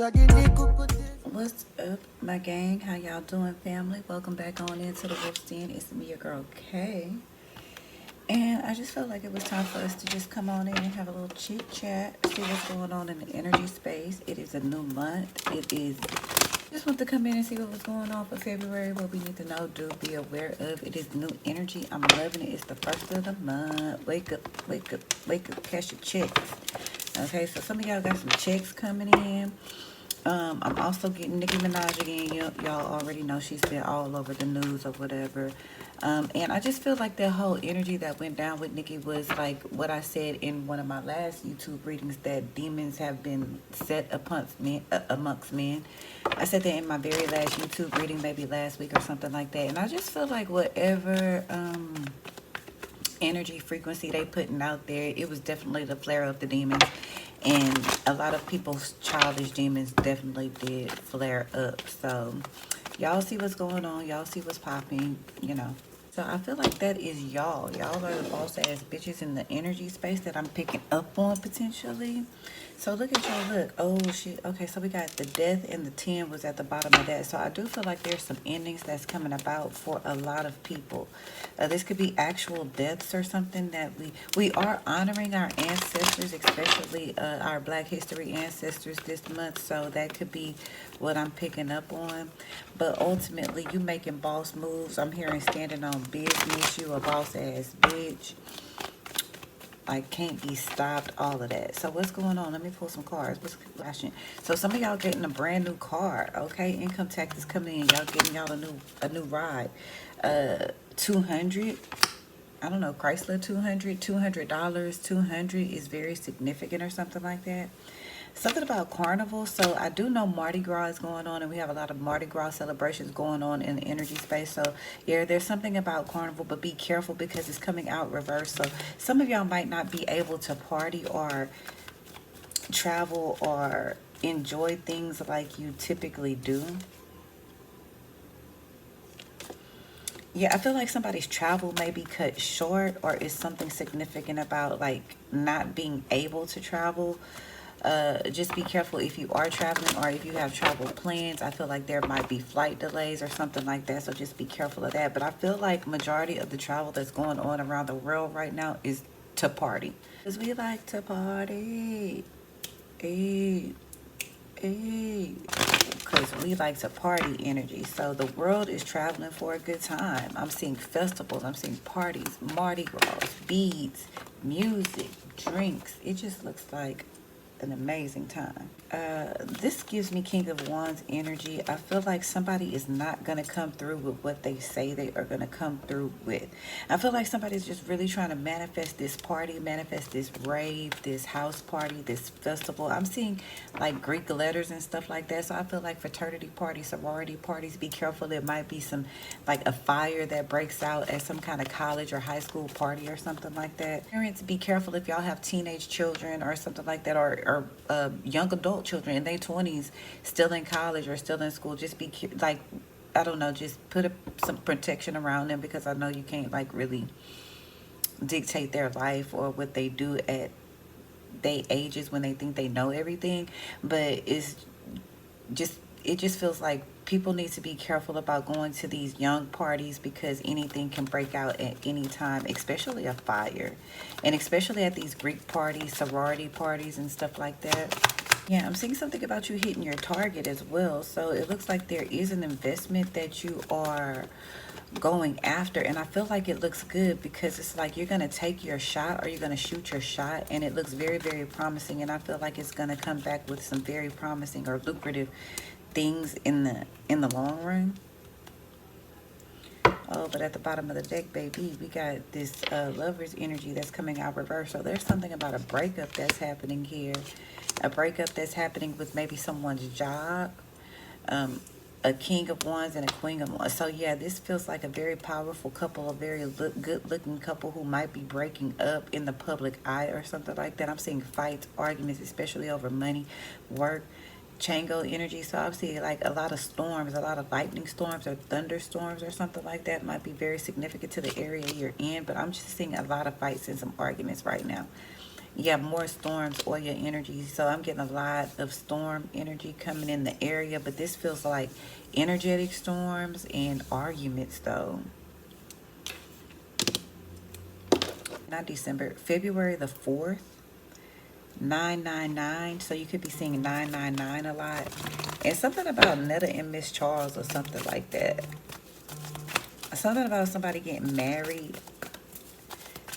What's up, my gang? How y'all doing, family? Welcome back on into the Wolf's Den. It's me, your girl Kay. And I just felt like it was time for us to just come on in and have a little chit chat, see what's going on in the energy space. It is a new month. Just want to come in and see what was going on for February, what we need to know, do, be aware of. It is new energy. I'm loving it. It's the first of the month. Wake up, wake up, wake up, cash your checks. Okay, so some of y'all got some checks coming in. I'm also getting Nicki Minaj again. Y'all already know she's been all over the news or whatever. And I just feel like the whole energy that went down with Nicki was like what I said in one of my last YouTube readings, that demons have been set amongst men. I said that in my very last YouTube reading, maybe last week or something like that. And I just feel like whatever energy frequency they putting out there, it was definitely the flare of the demons. And a lot of people's childish demons definitely did flare up. So y'all see what's going on. Y'all see what's popping, you know. So I feel like that is y'all. Y'all are the boss ass bitches in the energy space that I'm picking up on potentially. So look at y'all, look. Oh shit. Okay, so we got the death and the 10 was at the bottom of that. So I do feel like there's some endings that's coming about for a lot of people. This could be actual deaths or something that we are honoring our ancestors, especially our Black History ancestors this month. So that could be what I'm picking up on. But ultimately, you making boss moves. I'm hearing standing on business. You a boss ass bitch. I can't be stopped, all of that. So what's going on? Let me pull some cards. What's flashing? So some of y'all getting a brand new car, okay? Income tax is coming in. Y'all getting y'all a new ride. 200. I don't know, Chrysler 200, $200. 200 is very significant or something like that. Something about carnival. So I do know Mardi Gras is going on, and we have a lot of Mardi Gras celebrations going on in the energy space. So yeah, there's something about carnival, but be careful because it's coming out reverse. So some of y'all might not be able to party or travel or enjoy things like you typically do. Yeah, I feel like somebody's travel may be cut short, or is something significant about like not being able to travel. Just be careful if you are traveling or if you have travel plans. I feel like there might be flight delays or something like that, so just be careful of that. But I feel like majority of the travel that's going on around the world right now is to party, because we like to party. Hey, hey, because we like to party energy. So the world is traveling for a good time. I'm seeing festivals, I'm seeing parties, Mardi Gras, beads, music, drinks. It just looks like an amazing time. This gives me King of Wands energy. I feel like somebody is not going to come through with what they say they are going to come through with. I feel like somebody's just really trying to manifest this party, manifest this rave, this house party, this festival. I'm seeing like Greek letters and stuff like that. So I feel like fraternity parties, sorority parties, be careful. There might be some like a fire that breaks out at some kind of college or high school party or something like that. Parents, be careful if y'all have teenage children or something like that, or young adult children in their 20s still in college or still in school. Just be like, I don't know, just put some protection around them, because I know you can't like really dictate their life or what they do at their ages when they think they know everything. But it just feels like people need to be careful about going to these young parties, because anything can break out at any time, especially a fire, and especially at these Greek parties, sorority parties and stuff like that. Yeah, I'm seeing something about you hitting your target as well. So it looks like there is an investment that you are going after, and I feel like it looks good, because it's like you're going to take your shot, or you're going to shoot your shot, and it looks very, very promising. And I feel like it's going to come back with some very promising or lucrative things in the long run. Oh, but at the bottom of the deck, baby, we got this lover's energy that's coming out reverse. So there's something about a breakup that's happening here. A breakup that's happening with maybe someone's job. A King of Wands and a Queen of Wands. So yeah, this feels like a very powerful couple, a very good looking couple who might be breaking up in the public eye or something like that. I'm seeing fights, arguments, especially over money, work, Chango energy. So I'm seeing like a lot of storms, a lot of lightning storms or thunderstorms or something like that. Might be very significant to the area you're in, but I'm just seeing a lot of fights and some arguments right now. Yeah, more storms or your energy. So I'm getting a lot of storm energy coming in the area, but this feels like energetic storms and arguments though. Not December, February the 4th, 999. So you could be seeing 999 a lot. And something about Netta and Miss Charles or something like that. Something about somebody getting married.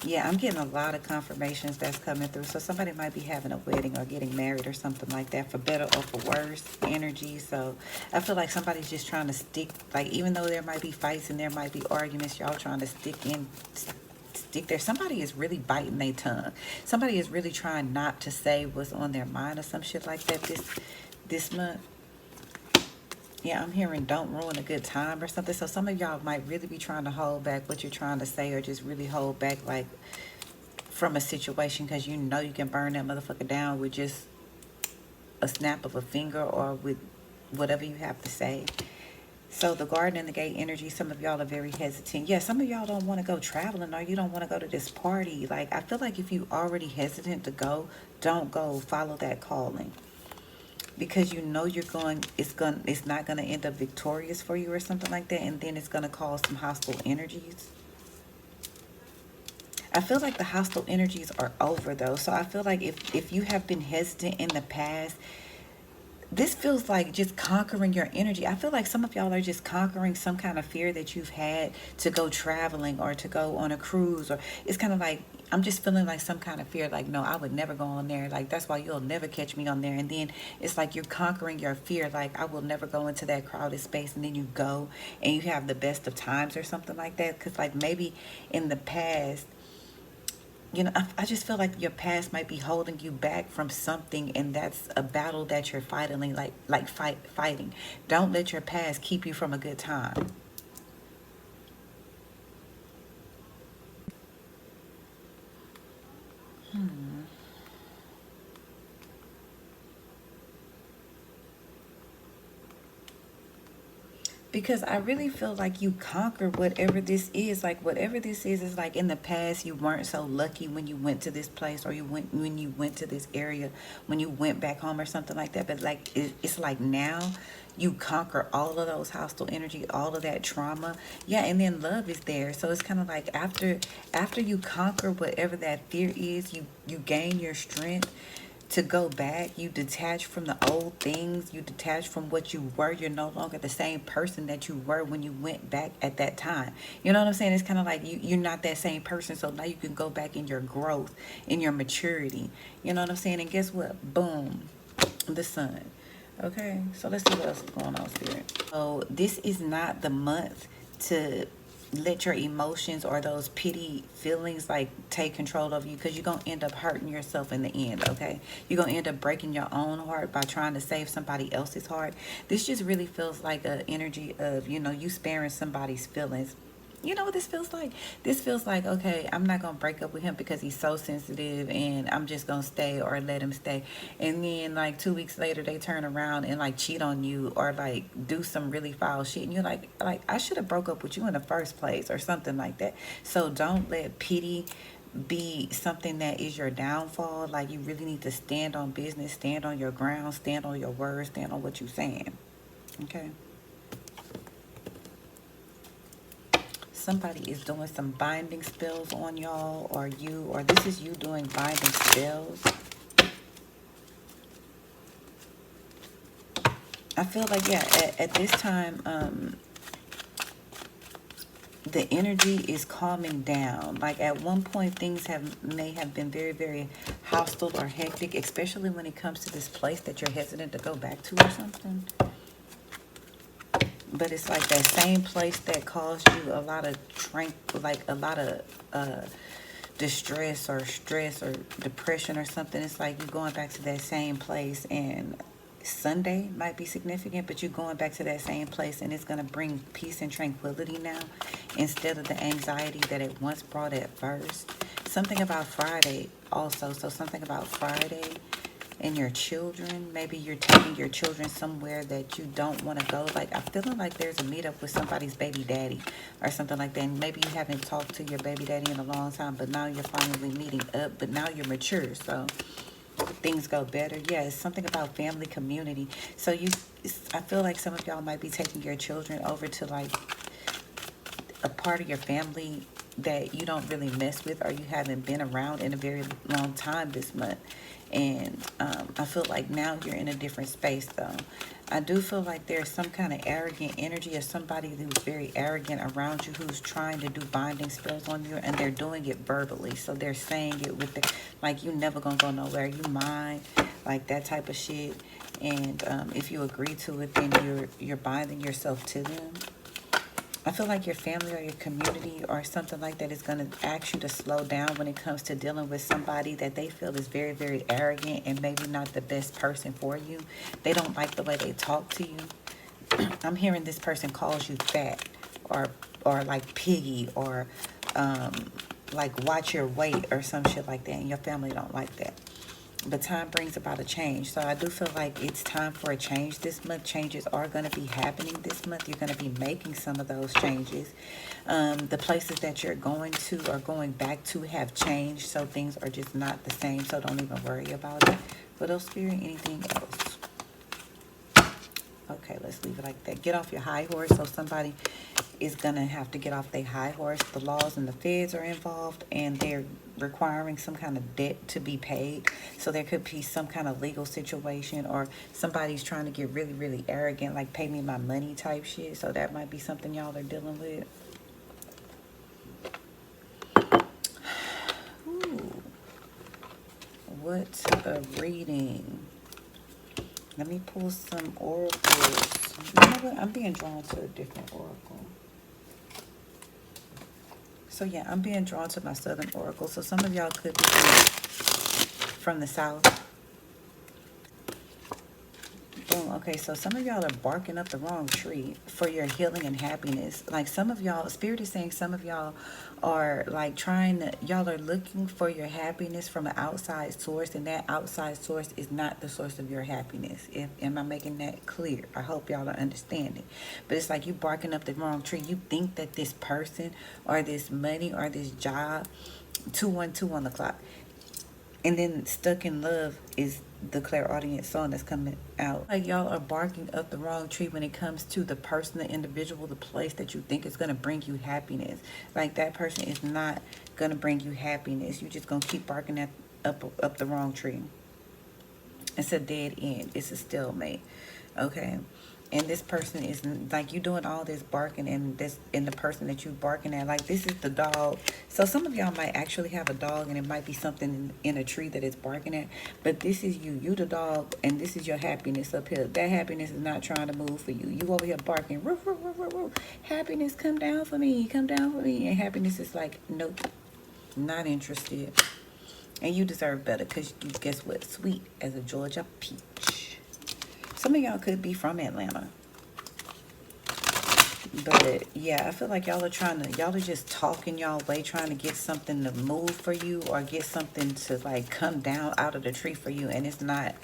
Yeah, I'm getting a lot of confirmations that's coming through. So somebody might be having a wedding or getting married or something like that, for better or for worse energy. So I feel like somebody's just trying to stick, like even though there might be fights and there might be arguments, y'all trying to stick there. Somebody is really biting their tongue. Somebody is really trying not to say what's on their mind or some shit like that this month. Yeah, I'm hearing don't ruin a good time or something. So some of y'all might really be trying to hold back what you're trying to say, or just really hold back like from a situation, because you know you can burn that motherfucker down with just a snap of a finger or with whatever you have to say. So the garden and the gate energy, some of y'all are very hesitant. Yeah, some of y'all don't want to go traveling, or you don't want to go to this party. Like, I feel like if you already hesitant to go, don't go. Follow that calling. Because you know it's not gonna end up victorious for you or something like that, and then it's gonna cause some hostile energies. I feel like the hostile energies are over though. So I feel like if you have been hesitant in the past, this feels like just conquering your energy. I feel like some of y'all are just conquering some kind of fear that you've had to go traveling or to go on a cruise, or it's kind of like I'm just feeling like some kind of fear, like, no, I would never go on there, like that's why you'll never catch me on there. And then it's like you're conquering your fear, like I will never go into that crowded space, and then you go and you have the best of times or something like that. Because like maybe in the past, you know, I just feel like your past might be holding you back from something, and that's a battle that you're fighting, fighting. Don't let your past keep you from a good time. Because I really feel like you conquer whatever this is. Like whatever this is like in the past you weren't so lucky when you went to this place, or when you went to this area, when you went back home or something like that. But like it's like now you conquer all of those hostile energy, all of that trauma. Yeah, and then love is there. So it's kind of like after you conquer whatever that fear is, you gain your strength to go back. You detach from the old things. You detach from what you were. You're no longer the same person that you were when you went back at that time. You know what I'm saying? It's kind of like you're not that same person. So now you can go back in your growth, in your maturity. You know what I'm saying? And guess what? Boom. The sun. Okay, so let's see what else is going on, Spirit. So this is not the month to let your emotions or those pity feelings like take control of you, because you're gonna end up hurting yourself in the end. Okay, you're gonna end up breaking your own heart by trying to save somebody else's heart. This just really feels like an energy of, you know, you sparing somebody's feelings. You know what this feels like? This feels like, okay, I'm not going to break up with him because he's so sensitive, and I'm just going to stay or let him stay. And then like 2 weeks later, they turn around and like cheat on you, or like do some really foul shit. And you're like I should have broke up with you in the first place or something like that. So don't let pity be something that is your downfall. Like you really need to stand on business, stand on your ground, stand on your words, stand on what you're saying. Okay. Somebody is doing some binding spells on y'all, or this is you doing binding spells. I feel like, yeah, at this time, the energy is calming down. Like at one point, things may have been very, very hostile or hectic, especially when it comes to this place that you're hesitant to go back to or something. But it's like that same place that caused you a lot of distress or stress or depression or something. It's like you're going back to that same place, and Sunday might be significant, but you're going back to that same place, and it's going to bring peace and tranquility now instead of the anxiety that it once brought at first. Something about Friday also. So something about Friday and your children. Maybe you're taking your children somewhere that you don't want to go. Like, I'm feeling like there's a meetup with somebody's baby daddy or something like that. And maybe you haven't talked to your baby daddy in a long time, but now you're finally meeting up, but now you're mature, so things go better. Yeah, it's something about family, community. So I feel like some of y'all might be taking your children over to like a part of your family that you don't really mess with or you haven't been around in a very long time this month. And I feel like now you're in a different space though. I do feel like there's some kind of arrogant energy of somebody who's very arrogant around you, who's trying to do binding spells on you, and they're doing it verbally. So they're saying it with the, like, you never gonna go nowhere, you mine, like that type of shit. And if you agree to it, then you're binding yourself to them. I feel like your family or your community or something like that is going to ask you to slow down when it comes to dealing with somebody that they feel is very, very arrogant and maybe not the best person for you. They don't like the way they talk to you. I'm hearing this person calls you fat or like piggy or like watch your weight or some shit like that, and your family don't like that. But time brings about a change. So I do feel like it's time for a change this month. Changes are going to be happening this month. You're going to be making some of those changes. The places that you're going to or going back to have changed. So things are just not the same. So don't even worry about it. What else, Spirit? Anything else? Okay, let's leave it like that. Get off your high horse. So somebody is going to have to get off their high horse. The laws and the feds are involved, and they're requiring some kind of debt to be paid. So there could be some kind of legal situation, or somebody's trying to get really, really arrogant, like pay me my money type shit. So that might be something y'all are dealing with. Ooh. What a reading. Let me pull some oracles. You know what? I'm being drawn to a different oracle. So yeah, I'm being drawn to my Southern oracle. So some of y'all could be from the South. Boom. Okay, so some of y'all are barking up the wrong tree for your healing and happiness. Like some of y'all, Spirit is saying some of y'all are like y'all are looking for your happiness from an outside source, and that outside source is not the source of your happiness. Am I making that clear? I hope y'all are understanding. But it's like you barking up the wrong tree. You think that this person or this money or this job, 212 on the clock, and then stuck in love is the clairaudient song that's coming out. Like y'all are barking up the wrong tree when it comes to the person, the individual, the place that you think is going to bring you happiness. Like that person is not going to bring you happiness. You're just going to keep barking up the wrong tree. It's a dead end. It's a stalemate. Okay. And this person is like, you doing all this barking, and the person that you barking at, like this is the dog. So some of y'all might actually have a dog, and it might be something in a tree that it's barking at, but this is you the dog, and this is your happiness up here. That happiness is not trying to move for you. You over here barking, roof, roof, roof, roof, roof. Happiness, come down for me, come down for me. And happiness is like, nope, not interested. And you deserve better, because you, guess what, sweet as a Georgia peach. Some of y'all could be from Atlanta. But yeah, I feel like y'all are just talking y'all way, trying to get something to move for you, or get something to like come down out of the tree for you. And it's not,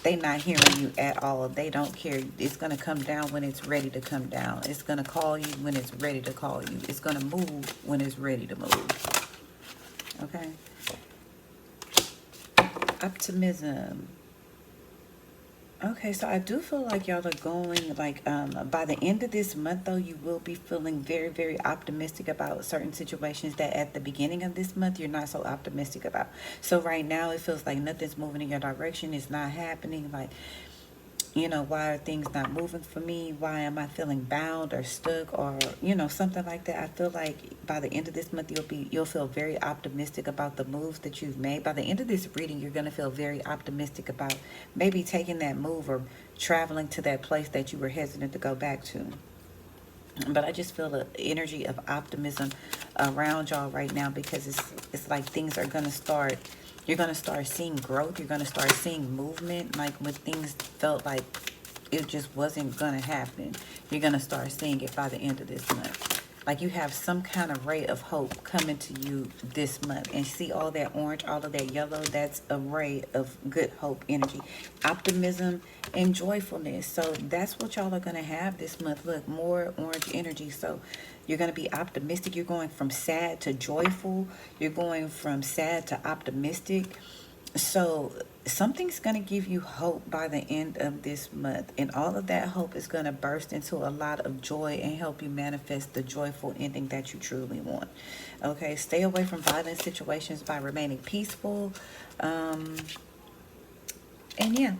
they not hearing you at all. They don't care. It's going to come down when it's ready to come down. It's going to call you when it's ready to call you. It's going to move when it's ready to move. Okay. Optimism. Okay, so I do feel like y'all are going, like, by the end of this month, though, you will be feeling very, very optimistic about certain situations that at the beginning of this month, you're not so optimistic about. So right now, it feels like nothing's moving in your direction. It's not happening. Like, you know, why are things not moving for me? Why am I feeling bound or stuck, or, you know, something like that? I feel like by the end of this month, you'll feel very optimistic about the moves that you've made. By the end of this reading, you're going to feel very optimistic about maybe taking that move or traveling to that place that you were hesitant to go back to. But I just feel the energy of optimism around y'all right now, because it's like things are going to start. You're going to start seeing growth. You're going to start seeing movement. Like when things felt like it just wasn't going to happen, you're going to start seeing it by the end of this month. Like you have some kind of ray of hope coming to you this month. And see all that orange, all of that yellow, that's a ray of good hope energy, optimism, and joyfulness. So that's what y'all are going to have this month. Look, more orange energy. So you're going to be optimistic. You're going from sad to joyful. You're going from sad to optimistic. So something's going to give you hope by the end of this month. And all of that hope is going to burst into a lot of joy and help you manifest the joyful ending that you truly want. Okay, stay away from violent situations by remaining peaceful. And yeah,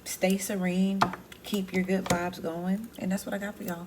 stay serene. Keep your good vibes going. And that's what I got for y'all.